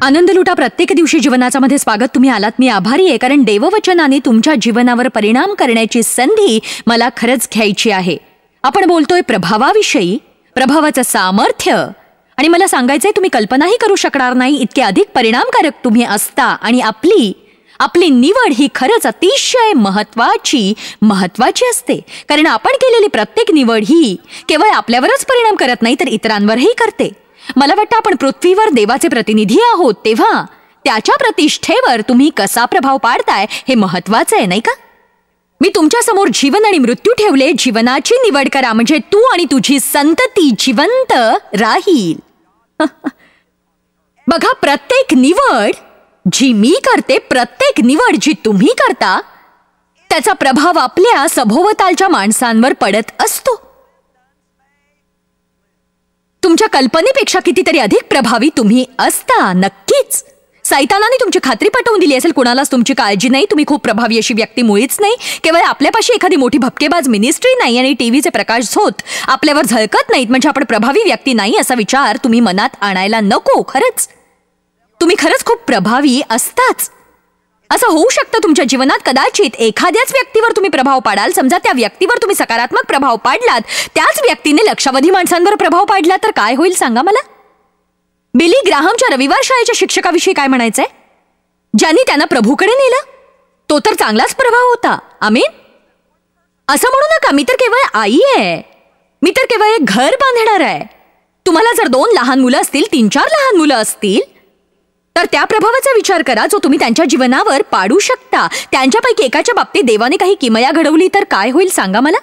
आनंद लुटा प्रत्येक दिवशी जीवनाचा मध्ये स्वागत. तुम्ही आलात, मी आभारी आहे, कारण देववचनाने तुमच्या जीवनावर परिणाम करण्याची संधी मला खरंच घ्यायची आहे. आपण बोलतोय प्रभावाविषयी, प्रभावाचं सामर्थ्य, आणि मला सांगायचंय तुम्ही कल्पनाही करू शकणार नाही इतके अधिक परिणामकारक तुम्ही असता. आणि आपली निवड ही खरंच अतिशय महत्वाची असते, कारण आपण केलेली प्रत्येक निवड ही केवळ आपल्यावरच परिणाम करत नाही तर इतरांवरही करते. मला वाटतं आपण पृथ्वीवर देवाचे प्रतिनिधी आहोत, तेव्हा त्याच्या प्रतिष्ठेवर तुम्ही कसा प्रभाव पाडताय हे महत्वाचं आहे, नाही का? मी तुमच्या समोर जीवन आणि मृत्यू ठेवले. जीवनाची निवड करा, म्हणजे तू आणि तुझी संतती जिवंत राहील. बघा, प्रत्येक निवड जी मी करते, प्रत्येक निवड जी तुम्ही करता, त्याचा प्रभाव आपल्या सभोवतालच्या माणसांवर पडत असतो. तुमच्या कल्पनेपेक्षा कितीतरी अधिक प्रभावी तुम्ही असता. नक्कीच सैतानाने तुमची खात्री पटवून दिली असेल, कुणालाच तुमची काळजी नाही, तुम्ही खूप प्रभावी अशी व्यक्ती मुळीच नाही, केवळ आपल्यापाशी एखादी मोठी भपकेबाज मिनिस्ट्री नाही आणि टीव्हीचे प्रकाश झोत आपल्यावर झळकत नाहीत म्हणजे आपण प्रभावी व्यक्ती नाही असा विचार तुम्ही मनात आणायला नको. खरंच तुम्ही खरंच खूप प्रभावी असताच. असं होऊ शकतं तुमच्या जीवनात कदाचित एखाद्याच व्यक्तीवर तुम्ही प्रभाव पाडाल. समजा त्या व्यक्तीवर तुम्ही सकारात्मक प्रभाव पाडलात, त्याच व्यक्तीने लक्षावधी माणसांवर प्रभाव पाडला तर काय होईल सांगा मला? बिली ग्राहमच्या रविवार शाळेच्या शिक्षकाविषयी काय म्हणायचंय? ज्यांनी त्यांना प्रभूकडे नेलं तो तर चांगलाच प्रभाव होता. आमीन. असं म्हणू नका मी तर केवळ आई आहे, मी तर केवळ एक घर बांधणार आहे. तुम्हाला जर 2 लहान मुलं असतील, 3-4 लहान मुलं असतील, तर त्या प्रभावाचा विचार करा जो तुम्ही त्यांच्या जीवनावर पाडू शकता. त्यांच्यापैकी एकाच्या बाबतीत देवाने काही किमया घडवली तर काय होईल सांगा मला?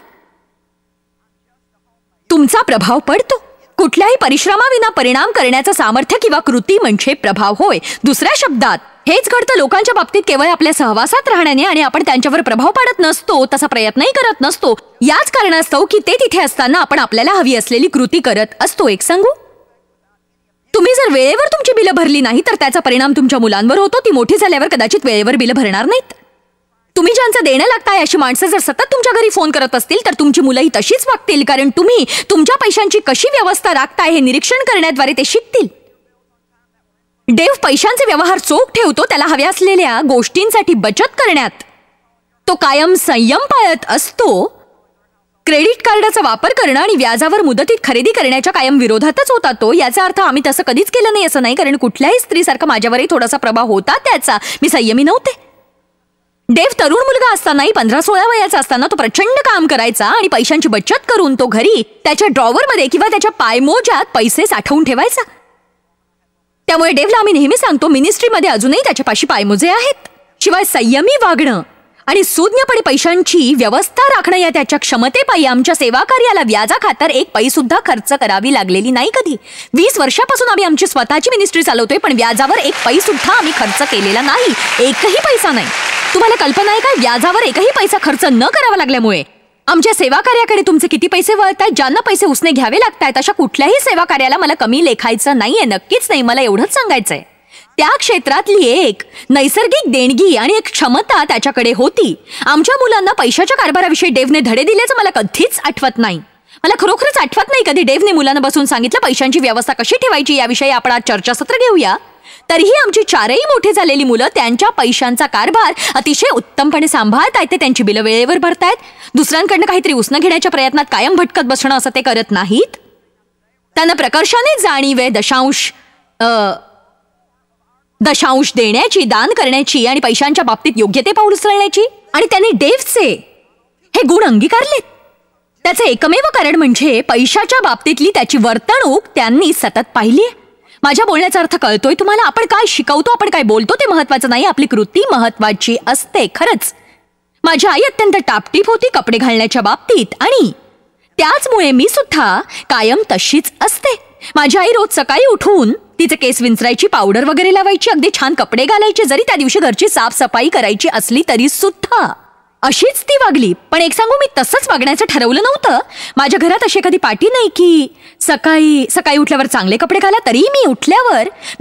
तुमचा प्रभाव पडतो. कुठल्याही परिश्रमाविना परिणाम करण्याचं सामर्थ्य किंवा कृती म्हणजे प्रभाव होय. दुसऱ्या शब्दात हेच घडतं लोकांच्या बाबतीत केवळ आपल्या सहवासात राहण्याने, आणि आपण त्यांच्यावर प्रभाव पाडत नसतो, तसा प्रयत्नही करत नसतो. याच कारणास्तव की ते तिथे असताना आपण आपल्याला हवी असलेली कृती करत असतो. एक सांगू, तुम्ही जर वेळेवर तुमची बिलं भरली नाही तर त्याचा परिणाम तुमच्या मुलांवर होतो. ती मोठी झाल्यावर कदाचित वेळेवर बिलं भरणार नाहीत. तुम्ही ज्यांचं देणं लागताय अशी माणसं जर सतत तुमच्या घरी फोन करत असतील तर तुमची मुलंही तशीच वागतील, कारण तुम्ही तुमच्या पैशांची कशी व्यवस्था राखताय हे निरीक्षण करण्याद्वारे ते शिकतील. देव पैशांचे व्यवहार चोख ठेवतो. त्याला हव्या असलेल्या गोष्टींसाठी बचत करण्यात तो कायम संयम पाळत असतो. क्रेडिट कार्डाचा वापर करणं आणि व्याजावर मुदतीत खरेदी करण्याच्या कायम विरोधातच होता तो. याचा अर्थ आम्ही तसं कधीच केलं नाही असं नाही, कारण कुठल्याही स्त्रीसारखा माझ्यावरही थोडासा प्रभाव होता त्याचा. मी संयमी नव्हते. देव तरुण मुलगा असतानाही 15-16 वयाचा असताना तो प्रचंड काम करायचा आणि पैशांची बचत करून तो घरी त्याच्या ड्रॉवरमध्ये किंवा त्याच्या पायमोज्यात पैसे साठवून ठेवायचा. त्यामुळे देवला आम्ही नेहमी सांगतो, मिनिस्ट्रीमध्ये अजूनही त्याच्यापाशी पायमोजे आहेत. शिवाय संयमी वागणं आणि सुज्ञपणे पैशांची व्यवस्था राखणं या त्याच्या क्षमतेपायी आमच्या सेवा कार्याला व्याजाखातर एक पैसुद्धा खर्च करावी लागलेली नाही कधी. 20 वर्षापासून आम्ही आमची स्वतःची मिनिस्ट्री चालवतोय, पण व्याजावर एक पैसुद्धा आम्ही खर्च केलेला नाही. एकही पैसा नाही. तुम्हाला कल्पना आहे का, व्याजावर एकही पैसा खर्च न करावा लागल्यामुळे आमच्या सेवा कार्याकडे तुमचे किती पैसे वळतायत? ज्यांना पैसे उसने घ्यावे लागतायत अशा कुठल्याही सेवा कार्याला मला कमी लेखायचं नाहीये. नक्कीच नाही. मला एवढंच सांगायचंय, त्या क्षेत्रातली एक नैसर्गिक देणगी आणि एक क्षमता त्याच्याकडे होती. आमच्या मुलांना पैशाच्या कारभाराविषयी देवने धडे दिल्याचं मला कधीच आठवत नाही. मला खरोखरच आठवत नाही कधी देवने मुलांना बसून सांगितलं पैशांची व्यवस्था कशी ठेवायची याविषयी आपण आज चर्चासत्र घेऊया. तरीही आमची 4ही मोठी झालेली मुलं त्यांच्या पैशांचा कारभार अतिशय उत्तमपणे सांभाळतायत. ते त्यांची बिलं वेळेवर भरतायत. दुसऱ्यांकडनं काहीतरी उसनं घेण्याच्या प्रयत्नात कायम भटकत बसणं असं ते करत नाहीत. त्यांना प्रकर्षाने जाणीव आहे दशांश देण्याची, दान करण्याची आणि पैशांच्या बाबतीत योग्य ते पाऊल उचलण्याची. आणि त्यांनी देवचे हे गुण अंगीकारलेत. त्याचे एकमेव कारण म्हणजे पैशाच्या बाबतीतली त्याची वर्तणूक त्यांनी सतत पाहिली. माझ्या बोलण्याचा अर्थ कळतोय तुम्हाला? आपण काय शिकवतो, आपण काय बोलतो ते महत्वाचं नाही, आपली कृती महत्वाची असते. खरंच माझी आई अत्यंत टापटीप होती कपडे घालण्याच्या बाबतीत, आणि त्याचमुळे मी सुद्धा कायम तशीच असते. माझी आई रोज सकाळी उठून तिचे केस विंचरायची, पावडर वगैरे लावायची, अगदी छान कपडे घालायचे. जरी त्या दिवशी घरची साफसफाई करायची असली तरी सुद्धा अशीच ती वागली. पण एक सांगू, मी तसंच वागण्याचं ठरवलं नव्हतं. माझ्या घरात अशी एखादी पाटी नाही की सकाळी उठल्यावर चांगले कपडे घाला. तरी मी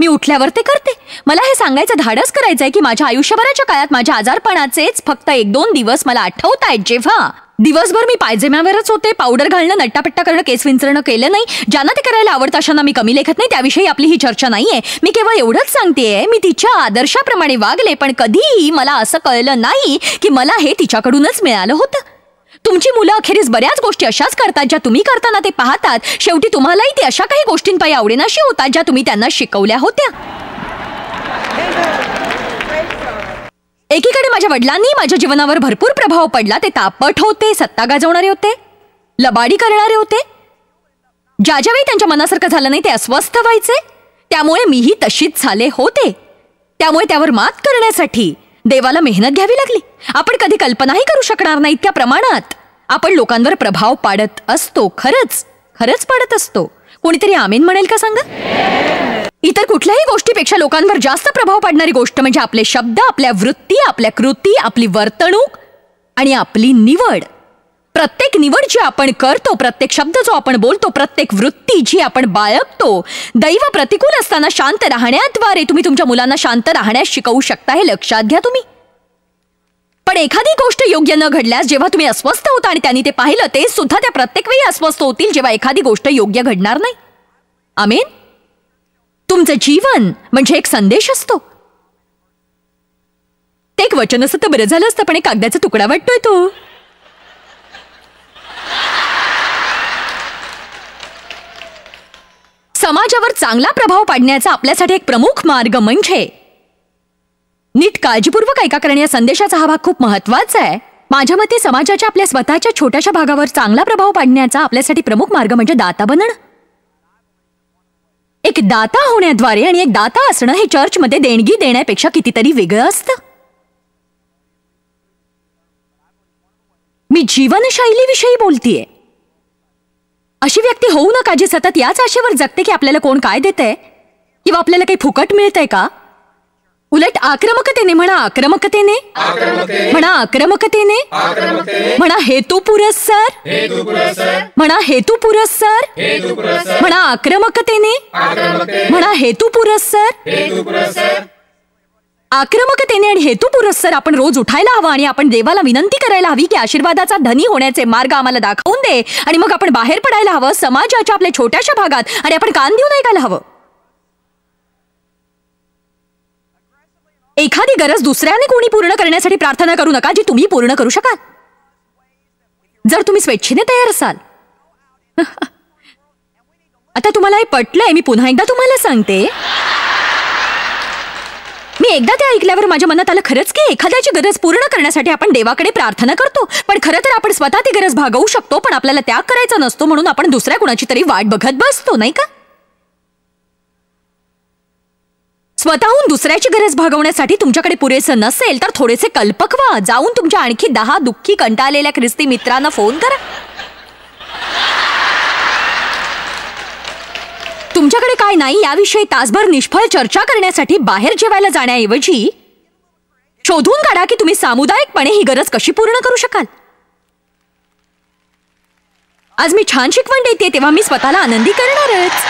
उठल्यावर ते करते. मला हे सांगायचं धाडस करायचंय की माझ्या आयुष्यभराच्या काळात माझ्या आजारपणाचेच फक्त 1-2 दिवस मला आठवतायत जेव्हा दिवसभर मी पायजेम्यावरच होते. पावडर घालणं, नट्टापट्टा करणं, केस विंचरणं केलं नाही. ज्यांना ते करायला आवडतं अशांना मी कमी लेखत नाही. त्याविषयी आपली ही चर्चा नाहीये. मी केवळ एवढंच सांगतेय, मी तिच्या आदर्शाप्रमाणे वागले, पण कधीही मला असं कळलं नाही की मला हे तिच्याकडूनच मिळालं होतं. तुमची मुलं अखेरीस बऱ्याच गोष्टी अशाच करतात ज्या तुम्ही करताना ते पाहतात. शेवटी तुम्हालाही ते अशा काही गोष्टींपायी आवडेनाशी होतात ज्या तुम्ही त्यांना शिकवल्या होत्या. एकीकडे माझ्या वडिलांनी माझ्या जीवनावर भरपूर प्रभाव पडला. ते तापट होते, सत्ता गाजवणारे होते, लबाडी करणारे होते. ज्यावेळी त्यांच्या मनासारखं झालं नाही ते अस्वस्थ व्हायचे. त्यामुळे मीही तशीच झाले होते. त्यामुळे त्यावर मात करण्यासाठी देवाला मेहनत घ्यावी लागली. आपण कधी कल्पनाही करू शकणार नाही इतक्या प्रमाणात आपण लोकांवर प्रभाव पाडत असतो. खरंच खरंच पाडत असतो. कोणीतरी आमीन म्हणेल का सांगा? इतर कुठल्याही गोष्टीपेक्षा लोकांवर जास्त प्रभाव पाडणारी गोष्ट म्हणजे आपले शब्द, आपल्या वृत्ती, आपल्या कृती, आपली वर्तणूक आणि आपली निवड. प्रत्येक निवड जी आपण करतो, प्रत्येक शब्द जो आपण बोलतो, प्रत्येक वृत्ती जी आपण बाळगतो. दैव प्रतिकूल असताना शांत राहण्याद्वारे तुम्ही तुमच्या मुलांना शांत राहण्यास शिकवू शकता, हे लक्षात घ्या तुम्ही. पण एखादी गोष्ट योग्य न घडल्यास जेव्हा तुम्ही अस्वस्थ होता आणि त्यांनी ते पाहिलं, ते सुद्धा त्या प्रत्येक वेळी अस्वस्थ होतील जेव्हा एखादी गोष्ट योग्य घडणार नाही. आमेन. तुमचं जीवन म्हणजे एक संदेश असतो. ते एक वचन असतं तर बरं झालं असतं, पण एक कागदाचा तुकडा वाटतोय तो. समाजावर चांगला प्रभाव पाडण्याचा आपल्यासाठी एक प्रमुख मार्ग म्हणजे नीट काळजीपूर्वक ऐका, कारण या संदेशाचा हा भाग खूप महत्वाचा आहे. माझ्या मते समाजाच्या आपल्या स्वतःच्या छोट्याशा भागावर चांगला प्रभाव पाडण्याचा आपल्यासाठी प्रमुख मार्ग म्हणजे दाता बनणं. एक दाता होण्याद्वारे आणि एक दाता असणं हे चर्चमध्ये देणगी देण्यापेक्षा कितीतरी वेगळं असतं. मी जीवनशैलीविषयी बोलतीये. अशी व्यक्ती होऊ नका जी सतत याच आशेवर जगते की आपल्याला कोण काय देतंय किंवा आपल्याला काही फुकट मिळतंय का. उलट आक्रमकतेने म्हणा, आक्रमकतेने म्हणा, आक्रमकतेने म्हणा, हेतुपुरस्सर म्हणा, हेतुपुरस्सर म्हणा, आक्रमकतेने म्हणा, हेतुपुरस्सर. आक्रमकतेने आणि हेतुपुरस्सर आपण रोज उठायला हवं आणि आपण देवाला विनंती करायला हवी की आशीर्वादाचा धनी होण्याचे मार्ग आम्हाला दाखवून दे. आणि मग आपण बाहेर पडायला हवं समाजाच्या आपल्या छोट्याशा भागात आणि आपण कान देऊन ऐकायला हवं. एखादी गरज दुसऱ्याने कोणी पूर्ण करण्यासाठी प्रार्थना करू नका जी तुम्ही पूर्ण करू शकाल, जर तुम्ही स्वेच्छेने तयार असाल. आता तुम्हाला हे पटलंय. मी पुन्हा एकदा तुम्हाला सांगते. मी एकदा ते ऐकल्यावर माझ्या मनात आलं खरंच की एखाद्याची गरज पूर्ण करण्यासाठी आपण देवाकडे प्रार्थना करतो, पण खरं तर आपण स्वतः ती गरज भागवू शकतो, पण आपल्याला त्याग करायचा नसतो म्हणून आपण दुसऱ्या कुणाची तरी वाट बघत बसतो, नाही का? स्वतःहून दुसऱ्याची गरज भागवण्यासाठी तुमच्याकडे पुरेसं नसेल तर थोडेसे कल्पक व्हा. जाऊन तुमच्या आणखी 10 दुःखी कंटाळलेल्या ख्रिस्ती मित्रांना फोन करा. तुमच्याकडे काय नाही याविषयी तासभर निष्फळ चर्चा करण्यासाठी बाहेर जेवायला जाण्याऐवजी शोधून काढा की तुम्ही सामुदायिकपणे ही गरज कशी पूर्ण करू शकाल. आज मी छान शिकवण देते तेव्हा मी स्वतःला आनंदी करणारच.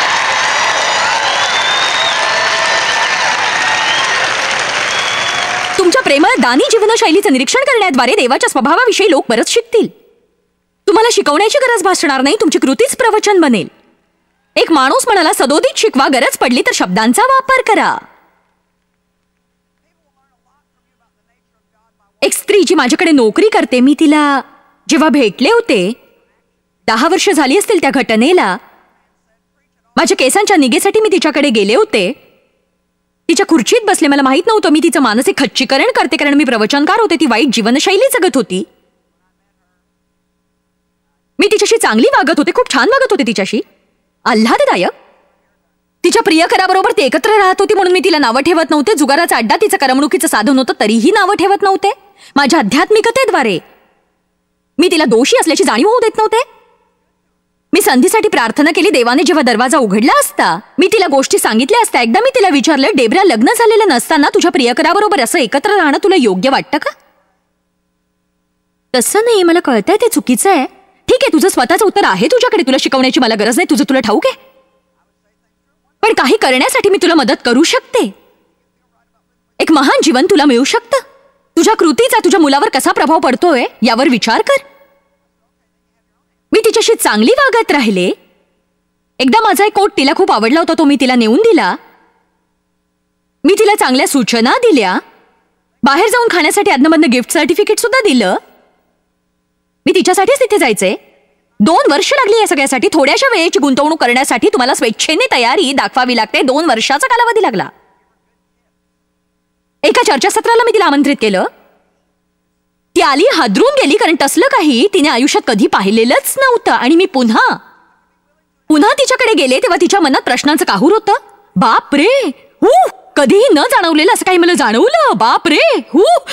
तुमच्या प्रेमळ दानी जीवनशैलीचं निरीक्षण करण्याद्वारे देवाच्या स्वभावाविषयी लोक बरंच शिकतील. तुम्हाला शिकवण्याची गरज भासणार नाही, तुमची कृतीच प्रवचन बनेल. एक माणूस म्हणाला, सदोदित शिकवा, गरज पडली तर शब्दांचा वापर करा. एक स्त्री जी माझ्याकडे नोकरी करते, मी तिला जेव्हा भेटले होते 10 वर्ष झाली असतील त्या घटनेला. माझ्या केसांच्या निगेसाठी मी तिच्याकडे गेले होते. तिच्या खुर्चीत बसले. मला माहित नव्हतं मी तिचं मानसिक खच्चीकरण करते, कारण मी प्रवचनकार होते. ती वाईट जीवनशैली जगत होती. मी तिच्याशी चांगली वागत होते, खूप छान वागत होते तिच्याशी, आल्हाददायक. तिच्या प्रियकराबरोबर ते एकत्र राहत होती म्हणून मी तिला नावं ठेवत नव्हते. जुगाराचा अड्डा तिचं करमणुकीचं साधन होतं तरीही नावं ठेवत नव्हते. माझ्या आध्यात्मिकतेद्वारे मी तिला दोषी असल्याची जाणीव होऊ देत नव्हते. मी संधीसाठी प्रार्थना केली. देवाने जेव्हा दरवाजा उघडला असता मी तिला गोष्टी सांगितल्या असत्या. एकदा मी तिला विचारलं, डेब्रा, लग्न झालेलं नसताना तुझ्या प्रियकराबरोबर असं एकत्र राहणं तुला योग्य वाटतं का? तसं नाही, मला कळतंय ते चुकीचं आहे. ठीक आहे, तुझं स्वतःचं उत्तर आहे तुझ्याकडे. तुला शिकवण्याची मला गरज नाही, तुझं तुला ठाऊक आहे. पण काही करण्यासाठी मी तुला मदत करू शकते. एक महान जीवन तुला मिळू शकतं. तुझ्या कृतीचा तुझ्या मुलावर कसा प्रभाव पडतोय यावर विचार कर. तिच्याशी चांगली वागत राहिले. एकदा माझा एक कोट तिला खूप आवडला होता, तो मी तिला नेऊन दिला. मी तिला चांगल्या सूचना दिल्या, बाहेर जाऊन खाण्यासाठी अदनमधन गिफ्ट सर्टिफिकेट सुद्धा दिलं. मी तिच्यासाठीच तिथे जायचे. 2 वर्ष लागली या सगळ्यासाठी. थोड्याशा वेळेची गुंतवणूक करण्यासाठी तुम्हाला स्वेच्छेने तयारी दाखवावी लागते. 2 वर्षाचा कालावधी लागला. एका चर्चासत्राला मी तिला आमंत्रित केलं. ती आली, हादरून गेली, कारण तसलं काही तिने आयुष्यात कधी पाहिलेलंच नव्हतं. आणि मी पुन्हा तिच्याकडे गेले तेव्हा तिच्या मनात प्रश्नांचं काहूर होतं. बाप रे, कधीही न जाणवलेलं असं काही मला जाणवलं. बाप रे,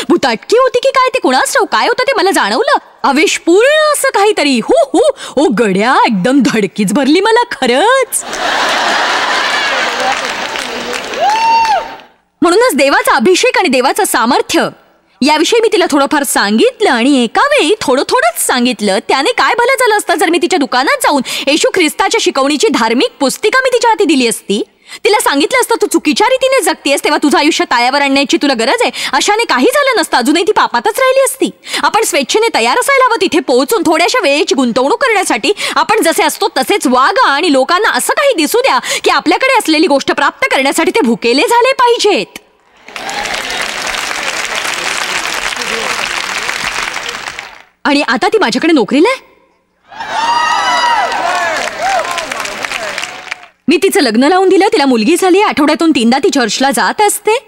भूताटकी होती की काय ते कुणास ठाऊक, काय होतं ते मला जाणवलं. आवेशपूर्ण असं काहीतरी. ओ गड्या, एकदम धडकीच भरली मला खरंच. म्हणूनच देवाचा अभिषेक आणि देवाचं सामर्थ्य याविषयी मी तिला थोडंफार सांगितलं. आणि एका वेळी थोडंच सांगितलं. त्याने काय भलं झालं असतं जर मी तिच्या दुकानात जाऊन येशू ख्रिस्ताच्या शिकवणीची धार्मिक पुस्तिका मी तिच्या हाती दिली असती. तिला सांगितलं असतं, तू चुकीच्या रीतीने जगतेस तेव्हा तुझं आयुष्य तायावर आणण्याची तुला गरज आहे. अशाने काही झालं नसतं, अजूनही ती पापातच राहिली असती. आपण स्वेच्छेने तयार असायला हवं तिथे पोहोचून. थोड्याशा वेळेची गुंतवणूक करण्यासाठी आपण जसे असतो तसेच वागा. आणि लोकांना असं काही दिसू द्या की आपल्याकडे असलेली गोष्ट प्राप्त करण्यासाठी ते भुकेले झाले पाहिजेत. आणि आता ती माझ्याकडे नोकरीला आहे. मी तिचं लग्न लावून दिलं, तिला मुलगी झाली. आठवड्यातून 3दा ती चर्चला जात असते.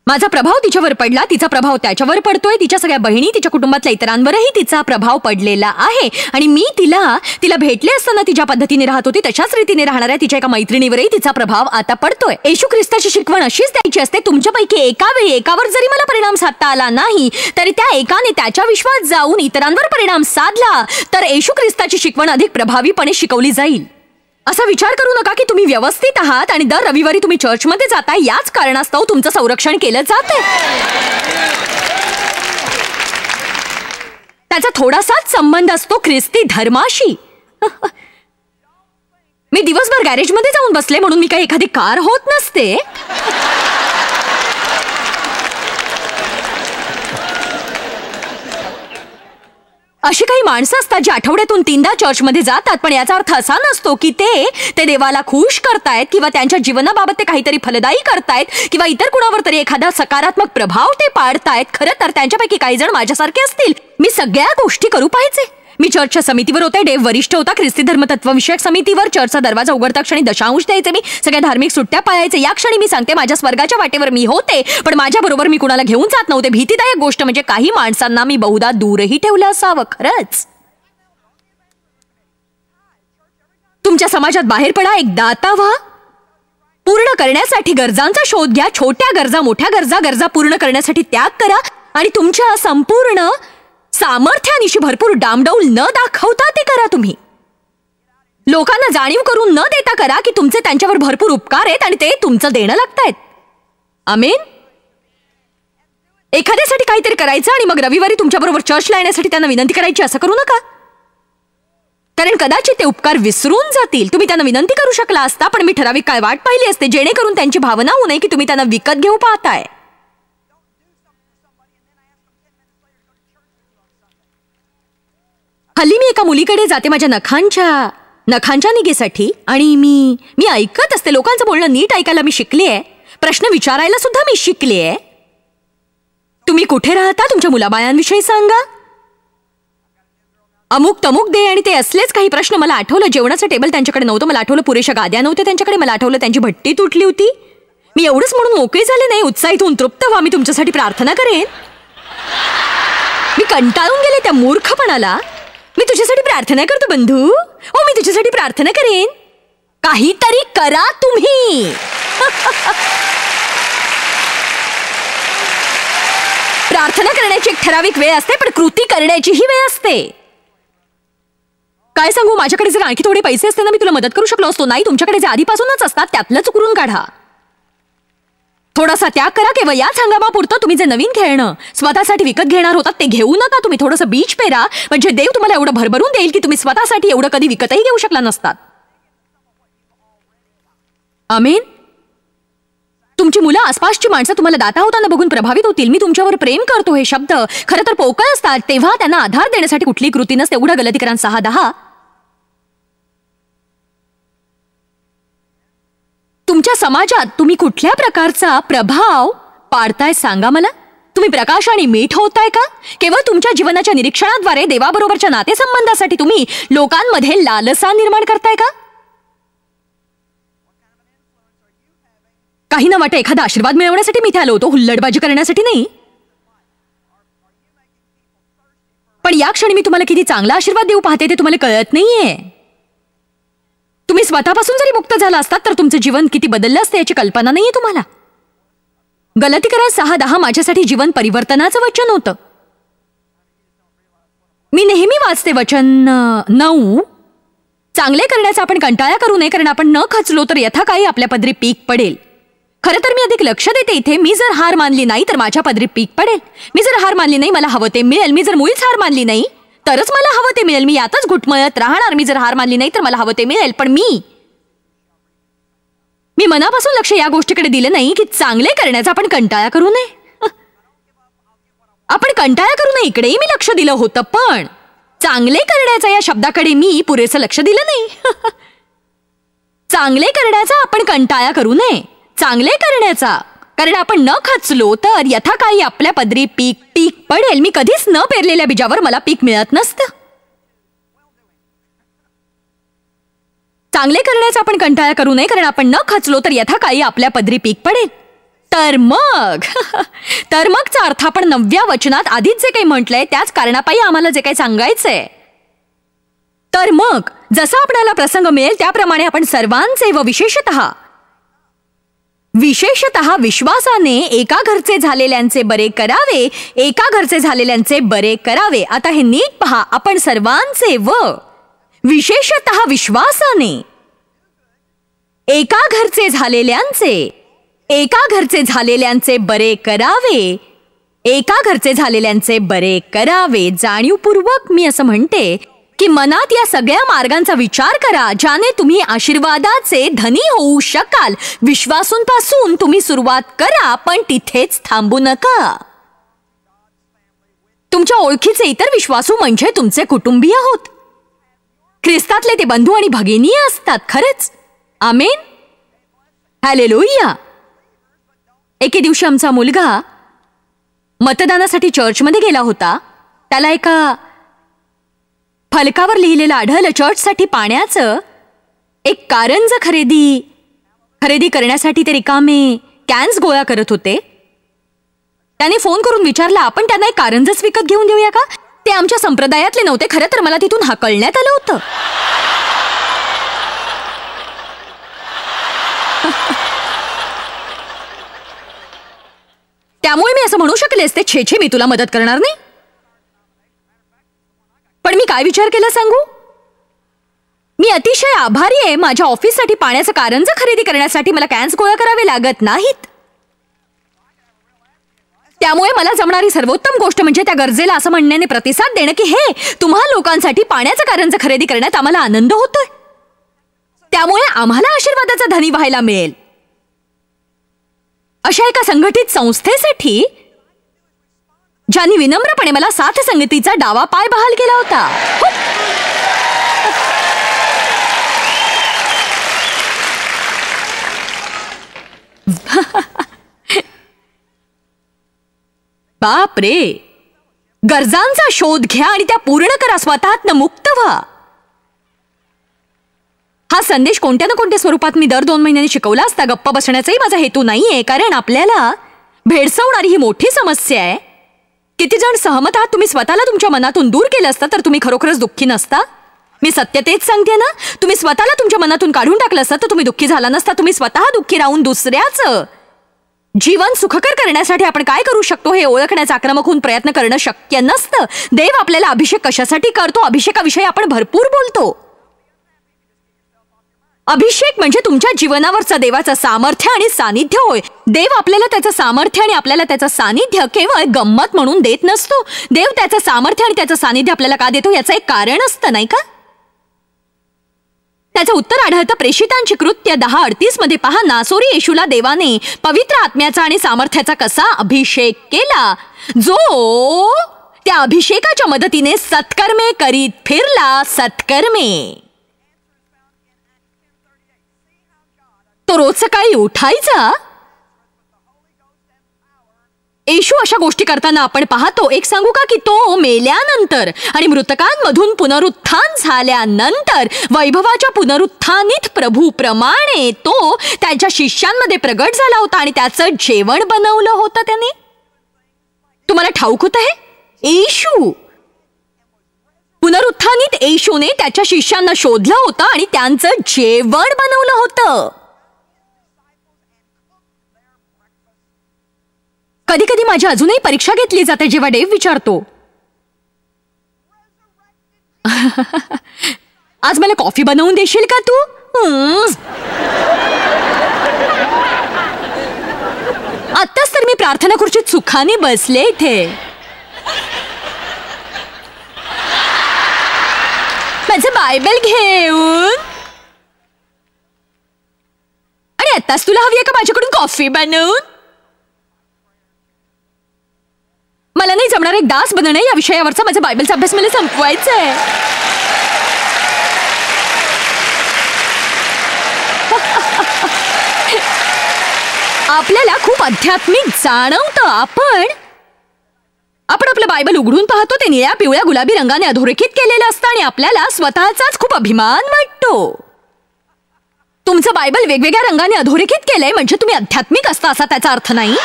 माझा प्रभाव तिच्यावर पडला, तिचा प्रभाव त्याच्यावर पडतोय. तिच्या सगळ्या बहिणी, तिच्या कुटुंबातल्या इतरांवरही तिचा प्रभाव पडलेला आहे. आणि मी तिला भेटले असताना ती ज्या पद्धतीने राहत होती तशाच रीतीने राहणाऱ्या तिच्या एका मैत्रिणीवरही तिचा प्रभाव आता पडतोय. येशू ख्रिस्ताची शिकवण अशीच द्यायची असते. तुमच्यापैकी एकावर जरी मला परिणाम साधता आला नाही तरी त्या एकाने त्याच्या विश्वास जाऊन इतरांवर परिणाम साधला तर येशू ख्रिस्ताची शिकवण अधिक प्रभावीपणे शिकवली जाईल. असा विचार करू नका की तुम्ही व्यवस्थित आहात आणि दर रविवारी तुम्ही चर्चमध्ये जाताय याच कारणास्तव तुमचं संरक्षण केलं जातंय. त्याचा थोडासाच संबंध असतो ख्रिस्ती धर्माशी. मी दिवसभर गॅरेजमध्ये जाऊन बसले म्हणून मी काही एखादी कार होत नसते. अशी काही माणसं असतात जी आठवड्यातून 3दा चर्चमध्ये जातात, पण याचा अर्थ असा नसतो की ते देवाला खुश करतायत किंवा त्यांच्या जीवनाबाबत ते काहीतरी फलदायी करतायत किंवा इतर कुणावर तरी एखादा सकारात्मक प्रभाव ते पाडतायत. खरं तर त्यांच्यापैकी काही जण माझ्यासारखे असतील. मी सगळ्या गोष्टी करू पाहिजे. मी चर्चच्या समितीवर होते, डेव वरिष्ठ होता ख्रिस्ती धर्मतत्वविषयक समितीवर. चर्चचा दरवाजा उघडता क्षणी दशांश द्यायचे मी, सगळ्या धार्मिक सुट्ट्या पाळायचे. या क्षणी मी सांगते माझ्या स्वर्गाच्या वाटेवर मी होते, पण माझ्याबरोबर मी कुणाला घेऊन जात नव्हते. भीतीदायक गोष्ट म्हणजे काही माणसांना मी बहुधा दूरही ठेवलं असावं. खरंच तुमच्या समाजात बाहेर पडा, एक दाता व्हा. पूर्ण करण्यासाठी गरजांचा शोध घ्या. छोट्या गरजा, मोठ्या गरजा पूर्ण करण्यासाठी त्याग करा. आणि तुमच्या संपूर्ण सामर्थ्यानिशी भरपूर डामडौल न दाखवता ते करा. तुम्ही लोकांना जाणीव करून न देता करा की तुमचे त्यांच्यावर भरपूर उपकार आहेत आणि ते तुमचं देणं लागतायत. आमेन. एखाद्यासाठी काहीतरी करायचं आणि मग रविवारी तुमच्याबरोबर चर्चला येण्यासाठी त्यांना विनंती करायची असं करू नका, कारण कदाचित ते उपकार विसरून जातील. तुम्ही त्यांना विनंती करू शकला असता, पण मी ठराविक काय वाट पाहिली असते जेणेकरून त्यांची भावना होऊ नये की तुम्ही त्यांना विकत घेऊ पाहताय. हल्ली मी एका मुलीकडे जाते माझ्या नखांच्या निगेसाठी आणि मी ऐकत असते. लोकांचं बोलणं नीट ऐकायला मी शिकलीये. प्रश्न विचारायला सुद्धा मी शिकलीये. तुम्ही कुठे राहता, तुमच्या मुलाबाळांविषयी सांगा, अमुक तमुक दे. आणि ते असलेच काही प्रश्न. मला आठवलं जेवणाचं टेबल त्यांच्याकडे नव्हतं. मला आठवलं पुरेशा गाद्या नव्हत्या त्यांच्याकडे. मला आठवलं त्यांची भट्टी तुटली होती. मी एवढंच म्हणून मोकळी झाले नाही. उत्साहित होऊन तृप्त व्हा. मी तुमच्यासाठी प्रार्थना करेन. मी कंटाळून गेले त्या मूर्खपणाला. मी तुझ्यासाठी प्रार्थना करतो बंधू. मी तुझ्यासाठी प्रार्थना करेन. काहीतरी करा तुम्ही. प्रार्थना करण्याची एक ठराविक वेळ असते, पण कृती करण्याची ही वेळ असते. काय सांगू, माझ्याकडे जर आणखी थोडे पैसे असते ना मी तुला मदत करू शकलो असतो. नाही, तुमच्याकडे जे आधीपासूनच असतात त्यातलं चुकरून काढा. थोडासा त्याग करा. केवळ याच हंगामापुरतं तुम्ही जे नवीन खेळणं स्वतःसाठी विकत घेणार होतात ते घेऊ नका. तुम्ही थोडंसं बीज पेरा, म्हणजे देव तुम्हाला एवढं भरभरून देईल की तुम्ही स्वतःसाठी एवढं कधी विकतही घेऊ शकला नसतात. आमेन. तुमची मुलं, आसपासची माणसं तुम्हाला दाता होताना बघून प्रभावित होतील. मी तुमच्यावर प्रेम करतो हे शब्द खरं तर पोकळ असतात, तेव्हा त्यांना आधार देण्यासाठी कुठली कृती नसते. एवढं गलतीकरण 6:10. तुमच्या समाजात तुम्ही कुठल्या प्रकारचा प्रभाव पाडताय सांगा मला. तुम्ही प्रकाश आणि मीठ होताय का? केवळ तुमच्या जीवनाच्या निरीक्षणाद्वारे देवाबरोबरच्या नातेसंबंधासाठी तुम्ही लोकांमध्ये लालसा निर्माण करताय का? काही ना वाटे एखादा आशीर्वाद मिळवण्यासाठी मी इथे आलो होतो, हुल्लडबाजी करण्यासाठी नाही. पण या क्षणी मी तुम्हाला किती चांगला आशीर्वाद देऊ पाहते ते तुम्हाला कळत नाहीये. तुम्ही स्वतःपासून जरी मुक्त झाला असतात तर तुमचं जीवन किती बदललं असतं याची कल्पना नाहीये तुम्हाला. गलतीकरण 6:10 माझ्यासाठी जीवन परिवर्तनाचं वचन होतं. मी नेहमी वाचते वचन 9. चांगले करण्याचा आपण कंटाळा करू नये, कारण आपण न खचलो तर यथाकाळी आपल्या पदरी पीक पडेल. खरं तर मी अधिक लक्ष देते इथे. मी जर हार मानली नाही तर माझ्या पदरी पीक पडेल. मी जर हार मानली नाही मला हवं ते मिळेल. मी जर मुळीच हार मानली नाही तरच मला हवं ते मिळेल. मी यातच घुटमळत राहणार. मी जर हार मानली नाही तर मला हवं ते मिळेल. पण मी मनापासून लक्ष या गोष्टीकडे दिलं नाही की चांगले करण्याचा आपण कंटाळा करू नये. आपण कंटाळा करू नये इकडेही मी लक्ष दिलं होतं, पण चांगले करण्याचा या शब्दाकडे मी पुरेसं लक्ष दिलं नाही. चांगले करण्याचा आपण कंटाळा करू नये. चांगले करण्याचा, कारण आपण न खचलो तर यथाकाळी आपल्या पदरी पीक पडेल. मी कधीच न पेरलेल्या बीजावर मला पीक मिळत नसतं. चांगले करण्याचा आपण कंटाळा करू नये, कारण आपण न खचलो तर यथाकाळी आपल्या पदरी पीक पडेल. तर मगचा अर्थ आपण 9व्या वचनात आधीच जे काही म्हटलंय त्याच कारणापायी आम्हाला जे काही सांगायचंय. तर मग जसा आपल्याला प्रसंग मिळेल त्याप्रमाणे आपण सर्वांचे व विशेषतः विश्वासाने एका घरचे झालेल्यांचे बरे करावे. एका घरचे झालेल्यांचे बरे करावे. आता हे नीट पहा. आपण सर्वांचे व विशेषतः विश्वासाने एका घरचे झालेल्यांचे बरे करावे. एका घरचे झालेल्यांचे बरे करावे. जाणीवपूर्वक मी असं म्हणते की मनात या सगळ्या मार्गांचा विचार करा ज्याने तुम्ही आशीर्वादाचे धनी होऊ शकाल. विश्वासूंपासून तुम्ही सुरुवात करा, पण तिथेच थांबू नका. तुमच्या ओळखीचे इतर विश्वासू म्हणजे तुमचे कुटुंबीय होत. ख्रिस्तातले ते बंधू आणि भगिनी असतात. खरंच. आमेन. हालेलुया. एके दिवशी आमचा मुलगा मतदानासाठी चर्चमध्ये गेला होता. त्याला एका फलकावर लिहिलेलं आढळलं, चर्चसाठी पाण्याचं एक कारंज खरेदी करण्यासाठी ते रिकामे कॅन्स गोळा करत होते. त्याने फोन करून विचारला, आपण त्यांना एक कारंजच विकत घेऊन देऊया का? ते आमच्या संप्रदायातले नव्हते. खरं तर मला तिथून हाकलण्यात आलं होतं. त्यामुळे मी असं म्हणू शकले असते, छे मी तुला मदत करणार नाही. पण मी काय विचार केला सांगू? मी अतिशय आभारी आहे. माझ्या ऑफिससाठी पाण्याचं कारंज खरेदी करण्यासाठी मला कॅन्स गोळा करावे लागत नाहीत. त्यामुळे मला जमणारी सर्वोत्तम गोष्ट म्हणजे त्या गरजेला असं म्हणण्याने प्रतिसाद देणं की हे तुम्हा लोकांसाठी पाण्याचं कारंज खरेदी करण्यात आम्हाला आनंद होतोय. त्यामुळे आम्हाला आशीर्वादाचा धनी व्हायला मिळेल. अशा एका संघटित संस्थेसाठी ज्यांनी विनम्रपणे मला साथ संगतीचा डावा पाय बहाल केला होता. बाप रे. गरजांचा शोध घ्या आणि त्या पूर्ण करा. स्वतःतनं मुक्त व्हा. हा संदेश कोणत्या ना कोणत्या स्वरूपात मी दर 2 महिन्यांनी शिकवला असता. गप्प बसण्याचाही माझा हेतू नाहीये, कारण आपल्याला भेडसावणारी ही मोठी समस्या आहे. किती जण सहमत आहात? तुम्ही स्वतःला तुमच्या मनातून दूर केलं असतं तर तुम्ही खरोखरच दुःखी नसता. मी सत्य तेच सांगते ना. तुम्ही स्वतःला तुमच्या मनातून काढून टाकलं असतं तर तुम्ही दुःखी झाला नसता. तुम्ही स्वतः दुःखी राहून दुसऱ्याचं जीवन सुखकर करण्यासाठी आपण काय करू शकतो हे ओळखण्याचा आक्रमक होऊन प्रयत्न करणं शक्य नसतं. देव आपल्याला अभिषेक कशासाठी करतो? अभिषेकाविषयी आपण भरपूर बोलतो. अभिषेक म्हणजे तुमच्या जीवनावरचं देवाचं सामर्थ्य आणि सानिध्य होय. देव आपल्याला त्याचं सामर्थ्य आणि आपल्याला त्याचं सानिध्य केवळ गंमत म्हणून देत नसतो. देव त्याचं सामर्थ्य आणि त्याचं सानिध्य आपल्याला का देतो याचं एक कारण असतं, नाही का? त्याचं उत्तर आढळतं प्रेषितांची कृत्य 10:38 मध्ये. पहा, नासोरी येशूला देवाने पवित्र आत्म्याचा आणि सामर्थ्याचा कसा अभिषेक केला, जो त्या अभिषेकाच्या मदतीने सत्कर्मे करीत फिरला. सत्कर्मे. तो रोज सकाळी उठायचा. येशू अशा गोष्टी करताना आपण पाहतो. एक सांगू का, की तो मेल्यानंतर आणि मृतकांमधून पुनरुत्थान झाल्यानंतर वैभवाच्या पुनरुत्थानित प्रभूप्रमाणे तो त्याच्या शिष्यांमध्ये प्रगट झाला होता आणि त्याचं जेवण बनवलं होतं त्याने. तुम्हाला ठाऊक होत आहे, येशू पुनरुत्थानित येशूने त्याच्या शिष्यांना शोधलं होतं आणि त्यांचं जेवण बनवलं होतं. कधी कधी माझी अजूनही परीक्षा घेतली जाते जेव्हा डेव विचारतो, आज मला कॉफी बनवून देशील का तू? आत्ताच तर मी प्रार्थना खुर्चीत सुखाने बसले इथे. माझं बायबल घेऊन, आणि आत्ताच तुला हवी आहे का माझ्याकडून कॉफी बनवून? मला नाही जमणार एक दास बनणं. या विषयावरचा माझा बायबलचा अभ्यास मला संपवायचा आहे. आपल्याला खूप आध्यात्मिक जाणवतं. आपण आपलं बायबल उघडून पाहतो, ते निळ्या पिवळ्या गुलाबी रंगाने अधोरेखित केलेलं असतं आणि आपल्याला स्वतःचाच खूप अभिमान वाटतो. तुमचं बायबल वेगवेगळ्या रंगाने अधोरेखित केलंय म्हणजे तुम्ही आध्यात्मिक असता असा त्याचा अर्थ नाही.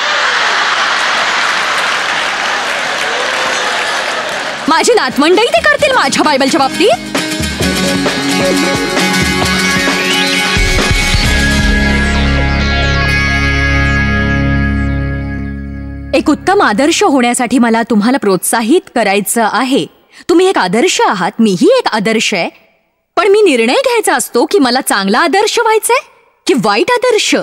माझी नातवंडही ते करतील माझ्या बायबलच्या बाबतीत. एक उत्तम आदर्श होण्यासाठी मला तुम्हाला प्रोत्साहित करायचं आहे. तुम्ही एक आदर्श आहात, मीही एक आदर्श आहे. पण मी निर्णय घ्यायचा असतो की मला चांगला आदर्श व्हायचंय की वाईट आदर्श.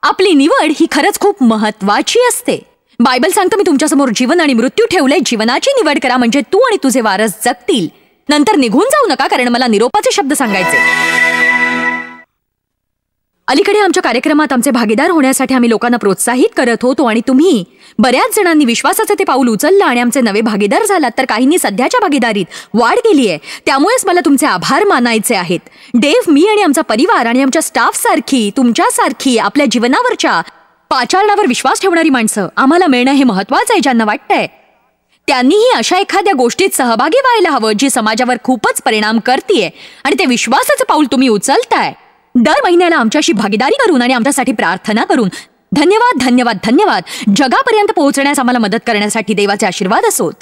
आपली निवड ही खरंच खूप महत्वाची असते. बायबल सांगतं, मी तुमच्यासमोर जीवन आणि मृत्यू ठेवलंय, जीवनाची निवड करा म्हणजे तू आणि तुझे वारस जगतील. नंतर निघून जाऊ नका, कारण मला निरोपाचे शब्द सांगायचे. अलीकडे आमच्या कार्यक्रमात आमचे भागीदार होण्यासाठी आम्ही लोकांना प्रोत्साहित करत होतो आणि तुम्ही बऱ्याच जणांनी विश्वासाचं ते पाऊल उचललं आणि आमचे नवे भागीदार झालात, तर काहींनी सध्याच्या भागीदारीत वाढ केली आहे. त्यामुळेच मला तुमचे आभार मानायचे आहेत. डेव, मी आणि आमचा परिवार आणि आमच्या स्टाफ सारखी तुमच्यासारखी आपल्या जीवनावरच्या पाचारणावर विश्वास ठेवणारी माणसं आम्हाला मिळणं हे महत्वाचं आहे. ज्यांना वाटतंय त्यांनीही अशा एखाद्या गोष्टीत सहभागी व्हायला हवं जी समाजावर खूपच परिणाम करतेय आणि ते विश्वासाचं पाऊल तुम्ही उचलताय. दर महिन्याला आमच्याशी भागीदारी करून आणि आमच्यासाठी प्रार्थना करून धन्यवाद धन्यवाद धन्यवाद. जगापर्यंत पोहोचण्यास आम्हाला मदत करण्यासाठी देवाचे आशीर्वाद असोत.